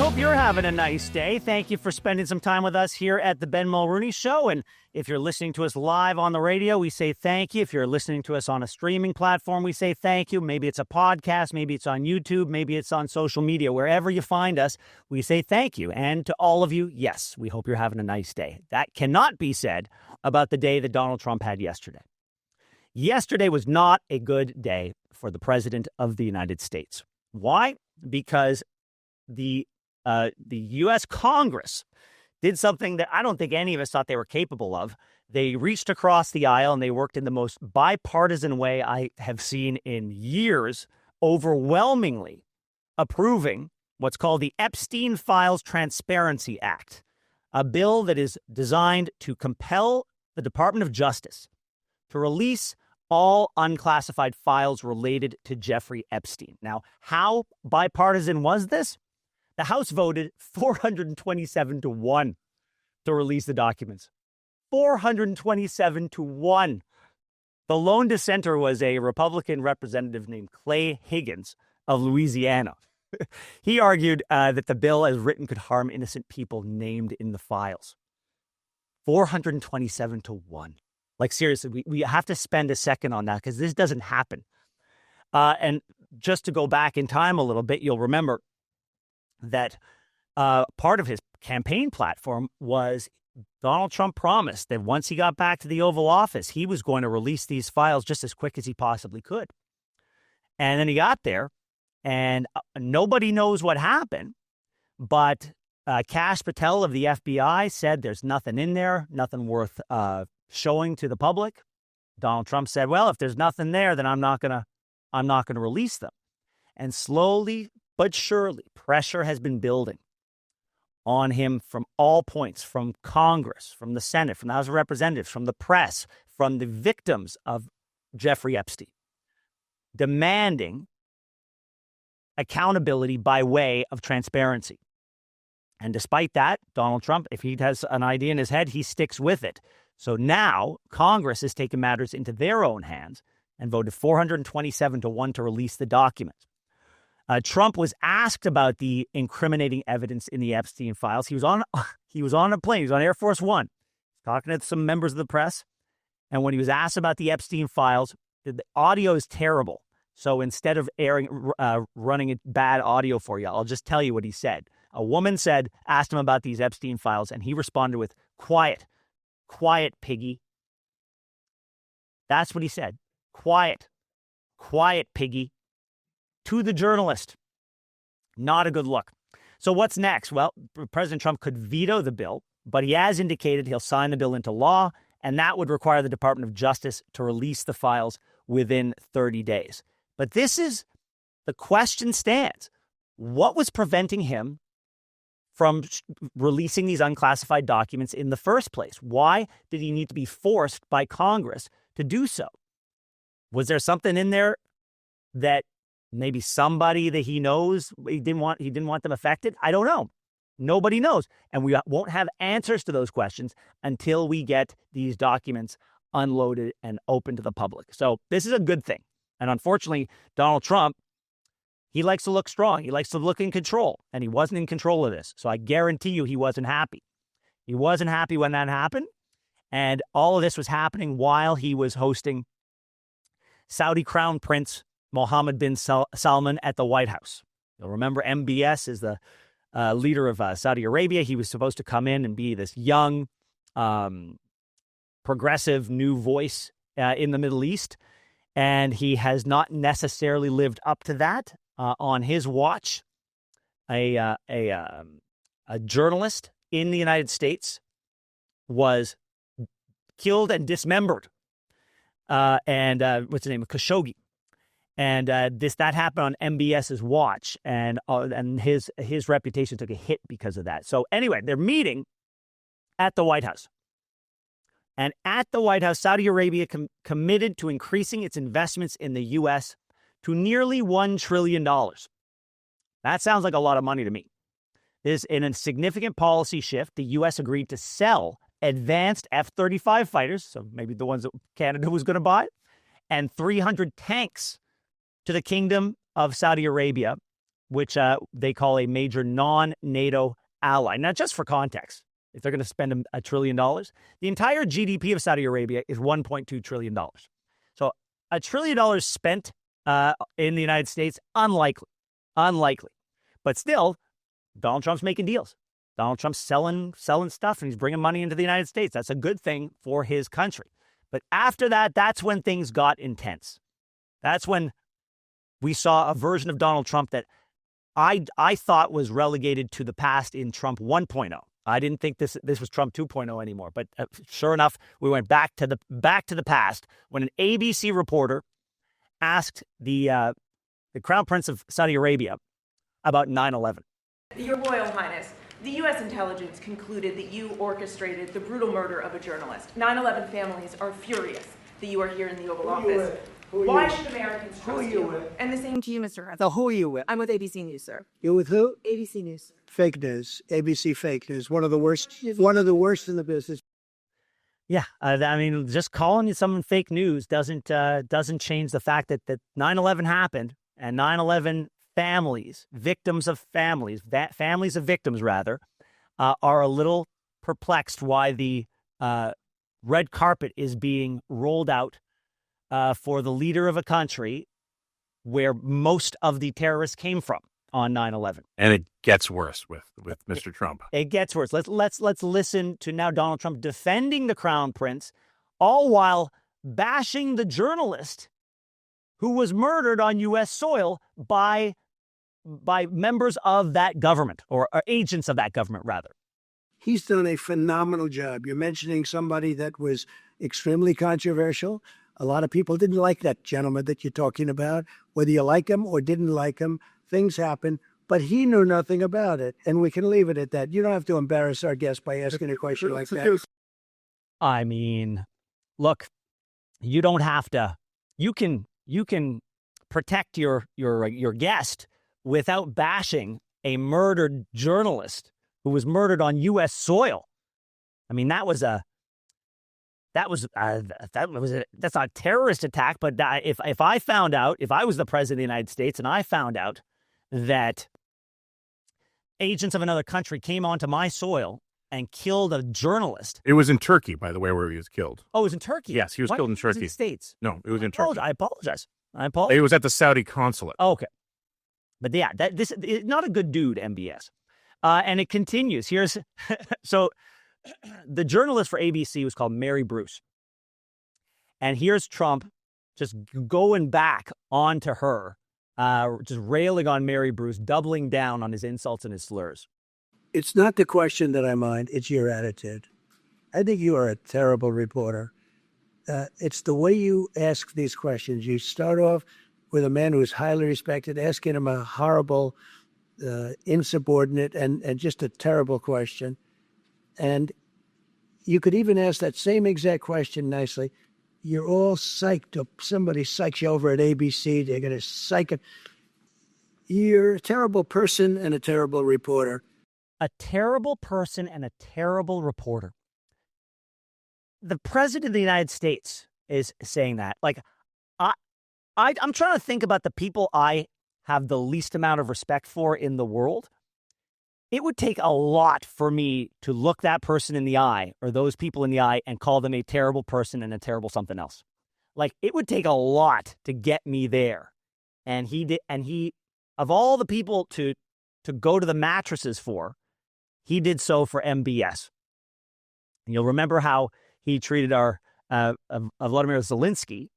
hope you're having a nice day. Thank you for spending some time with us here at the Ben Mulroney Show. And if you're listening to us live on the radio, we say thank you. If you're listening to us on a streaming platform, we say thank you. Maybe it's a podcast, maybe it's on YouTube, maybe it's on social media. Wherever you find us, we say thank you. And to all of you, yes, we hope you're having a nice day. That cannot be said about the day that Donald Trump had yesterday. Yesterday was not a good day for the President of the United States. Why? Because the U.S. Congress did something that I don't think any of us thought they were capable of. They reached across the aisle and they worked in the most bipartisan way I have seen in years, overwhelmingly approving what's called the Epstein Files Transparency Act, a bill that is designed to compel the Department of Justice to release all unclassified files related to Jeffrey Epstein. Now, how bipartisan was this? The House voted 427-1 to release the documents. 427-1. The lone dissenter was a Republican representative named Clay Higgins of Louisiana. He argued that the bill as written could harm innocent people named in the files. 427-1. Like, seriously, we have to spend a second on that because this doesn't happen. And just to go back in time a little bit, you'll remember that part of his campaign platform was Donald Trump promised that once he got back to the Oval Office, he was going to release these files just as quick as he possibly could. And then he got there, and nobody knows what happened, but Kash Patel of the FBI said there's nothing in there, nothing worth showing to the public. Donald Trump said, well, if there's nothing there, then I'm not gonna release them. And slowly but surely, pressure has been building on him from all points, from Congress, from the Senate, from the House of Representatives, from the press, from the victims of Jeffrey Epstein, demanding accountability by way of transparency. And despite that, Donald Trump, if he has an idea in his head, he sticks with it. So now Congress has taken matters into their own hands and voted 427-1 to release the documents. Trump was asked about the incriminating evidence in the Epstein files. He was on a plane. He was on Air Force One, talking to some members of the press. And when he was asked about the Epstein files, the audio is terrible. So instead of running bad audio for you, I'll just tell you what he said. A woman asked him about these Epstein files, and he responded with, quiet, piggy. That's what he said. Quiet, piggy. To the journalist. Not a good look. So what's next? Well, President Trump could veto the bill, but he has indicated he'll sign the bill into law, and that would require the Department of Justice to release the files within 30 days. But the question stands. What was preventing him from releasing these unclassified documents in the first place? Why did he need to be forced by Congress to do so? Was there something in there that maybe somebody that he knows he didn't want them affected? I don't know. Nobody knows. And we won't have answers to those questions until we get these documents unloaded and open to the public. So this is a good thing. And unfortunately, Donald Trump, he likes to look strong. He likes to look in control. And he wasn't in control of this. So I guarantee you he wasn't happy. He wasn't happy when that happened. And all of this was happening while he was hosting Saudi Crown Prince Mohammed bin Salman at the White House. You'll remember MBS is the leader of Saudi Arabia. He was supposed to come in and be this young, progressive new voice in the Middle East. And he has not necessarily lived up to that. On his watch, a journalist in the United States was killed and dismembered. And what's the name? Khashoggi. And that happened on MBS's watch, and his reputation took a hit because of that. So anyway, they're meeting at the White House. And at the White House, Saudi Arabia committed to increasing its investments in the U.S. to nearly $1 trillion. That sounds like a lot of money to me. In a significant policy shift, the U.S. agreed to sell advanced F-35 fighters, so maybe the ones that Canada was going to buy, and 300 tanks to the Kingdom of Saudi Arabia which they call a major non-NATO ally. Now, just for context, if they're going to spend $1 trillion, the entire GDP of Saudi Arabia is $1.2 trillion. So $1 trillion spent in the United States, unlikely. But still, Donald Trump's making deals. Donald Trump's selling stuff, and he's bringing money into the United States. That's a good thing for his country. But after that, that's when things got intense. That's when we saw a version of Donald Trump that I thought was relegated to the past in Trump 1.0. I didn't think this was Trump 2.0 anymore. But sure enough, we went back to the past when an ABC reporter asked the Crown Prince of Saudi Arabia about 9/11. Your Royal Highness, the U.S. intelligence concluded that you orchestrated the brutal murder of a journalist. 9/11 families are furious that you are here in the Oval Office. Why should Americans trust you? And the same to you, Mr. Hunt. So who are you with? I'm with ABC News, sir. You with who? ABC News. Fake news. ABC fake news. One of the worst in the business. Yeah, I mean, just calling someone fake news doesn't change the fact that 9/11 happened, and 9/11 families, victims of families of victims rather, are a little perplexed why the red carpet is being rolled out for the leader of a country where most of the terrorists came from on 9/11. And it gets worse with Mr. Trump. It gets worse. Let's listen to now Donald Trump defending the Crown Prince, all while bashing the journalist who was murdered on U.S. soil by members of that government, or agents of that government, rather. He's done a phenomenal job. You're mentioning somebody that was extremely controversial. A lot of people didn't like that gentleman that you're talking about. Whether you like him or didn't like him, things happen. But he knew nothing about it, and we can leave it at that. You don't have to embarrass our guest by asking a question like that. I mean, look, you don't have to. You can protect your guest without bashing a murdered journalist who was murdered on U.S. soil. I mean, that's not a terrorist attack. But if I found out, if I was the president of the United States and I found out that agents of another country came onto my soil and killed a journalist. It was in Turkey, by the way, where he was killed. Oh, it was in Turkey? Yes, he was killed in Turkey. Was it States? No, it was in Turkey. I apologize. It was at the Saudi consulate. Oh, okay. But yeah, this is not a good dude, MBS. And it continues. Here's so the journalist for ABC was called Mary Bruce. And here's Trump just going back onto her, just railing on Mary Bruce, doubling down on his insults and his slurs. It's not the question that I mind. It's your attitude. I think you are a terrible reporter. It's the way you ask these questions. You start off with a man who is highly respected, asking him a horrible, insubordinate, and just a terrible question. And you could even ask that same exact question nicely. You're all psyched up. Somebody psychs you over at ABC. They're going to psych it. You're a terrible person and a terrible reporter. A terrible person and a terrible reporter. The president of the United States is saying that. Like, I'm trying to think about the people I have the least amount of respect for in the world. It would take a lot for me to look that person in the eye or those people in the eye and call them a terrible person and a terrible something else. Like, it would take a lot to get me there. And he did. And he, of all the people to go to the mattresses for, he did so for MBS. And you'll remember how he treated our Vladimir Zelensky,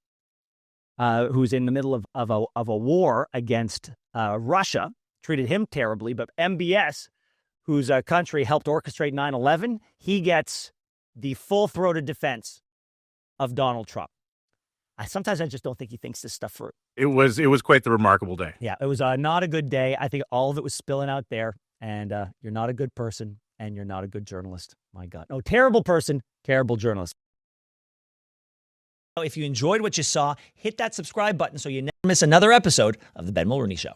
who's in the middle of a war against Russia, treated him terribly. But MBS, whose country helped orchestrate 9/11, he gets the full-throated defense of Donald Trump. Sometimes I just don't think he thinks this stuff through. It was quite the remarkable day. Yeah, it was not a good day. I think all of it was spilling out there. And you're not a good person, and you're not a good journalist. My God. No, terrible person, terrible journalist. If you enjoyed what you saw, hit that subscribe button so you never miss another episode of The Ben Mulroney Show.